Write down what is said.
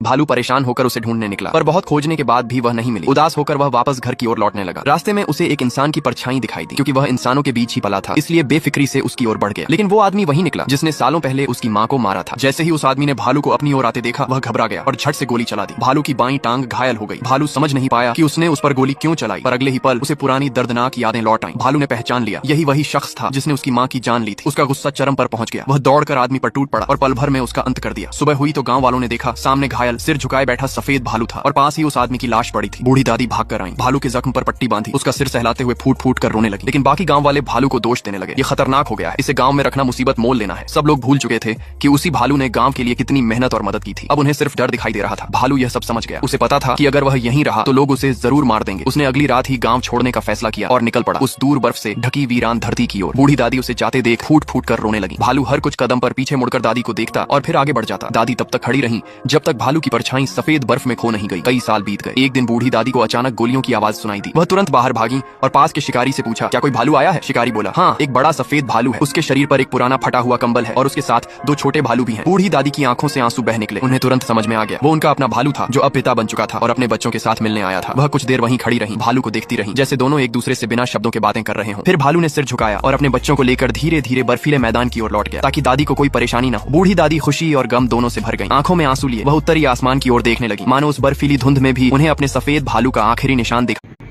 भालू परेशान होकर उसे ढूंढने निकला, पर बहुत खोजने के बाद भी वह नहीं मिली। उदास होकर वह वापस घर की ओर लौटने लगा। रास्ते में उसे एक इंसान की परछाई दिखाई दी। क्योंकि वह इंसानों के बीच ही पला था, इसलिए बेफिक्री से उसकी ओर बढ़ गया। लेकिन वो आदमी वही निकला जिसने सालों पहले उसकी माँ को मारा था। जैसे ही उस आदमी ने भालू को अपनी ओर आते देखा, वह घबरा गया और झट से गोली चला दी। भालू की बाईं टांग घायल हो गई। भालू समझ नहीं पाया कि उसने उस पर गोली क्यों चलाई, पर अगले ही पल उसे पुरानी दर्दनाक यादें लौट आईं। भालू ने पहचान लिया, यही वही शख्स था जिसने उसकी माँ की जान ली थी। उसका गुस्सा चरम पर पहुंच गया। वह दौड़कर आदमी पर टूट पड़ा और पल भर में उसका अंत कर दिया। सुबह हुई तो गांव वालों ने देखा, सामने घायल सिर झुकाए बैठा सफेद भालू था और पास ही उस आदमी की लाश पड़ी थी। बूढ़ी दादी भाग कर आई, भालू के जख्म पर पट्टी बांधी, उसका सिर सहलाते हुए फूट फूट कर रोने लगी। लेकिन बाकी गांव वाले भालू को दोष देने लगे। ये खतरनाक हो गया है, इसे गांव में रखना मुसीबत मोल लेना है। सब लोग भूल चुके थे कि उसी भालू ने गांव के लिए कितनी मेहनत और मदद की थी। अब उन्हें सिर्फ डर दिखाई दे रहा था। भालू यह सब समझ गया। उसे पता था कि अगर वह यहीं रहा तो लोग उसे जरूर मार देंगे। उसने अगली रात ही गांव छोड़ने का फैसला किया और निकल पड़ा उस दूर बर्फ से ढकी वीरान धरती की ओर। बूढ़ी दादी उसे जाते देख फूट फूट कर रोने लगी। भालू हर कुछ कदम पर पीछे मुड़कर दादी को देखता और फिर आगे बढ़ जाता। दादी तब तक खड़ी रही जब तक भालू की परछाई सफेद बर्फ में खो नहीं गई। कई साल बीत गए। एक दिन बूढ़ी दादी को अचानक गोलियों की आवाज सुनाई दी। वह तुरंत बाहर भागी और पास के शिकारी से पूछा, क्या कोई भालू आया है? शिकारी बोला, हाँ, एक बड़ा सफेद भालू है। उसके शरीर पर एक पुराना फटा हुआ कंबल है और उसके साथ दो छोटे भालू भी हैं। बूढ़ी दादी की आंखों से आंसू बह निकले। उन्हें तुरंत समझ में आ गया, वो उनका अपना भालू था जो अब पिता बन चुका था और अपने बच्चों के साथ मिलने आया था। वह कुछ देर वहीं खड़ी रही, भालू को देखती रही जैसे दोनों एक दूसरे से बिना शब्दों के बातें कर रहे हों। फिर भालू ने सिर झुकाया और अपने बच्चों को लेकर धीरे धीरे बर्फीले मैदान की ओर लौट गया ताकि दादी को कोई परेशानी न हो। बूढ़ी दादी खुशी और गम दोनों से भर गई। आंखों में आंसू लिए वह उत्तरी आसमान की ओर देखने लगी, मानो उस बर्फीली धुंध में भी उन्हें अपने सफेद भालू का आखिरी निशान दिखा।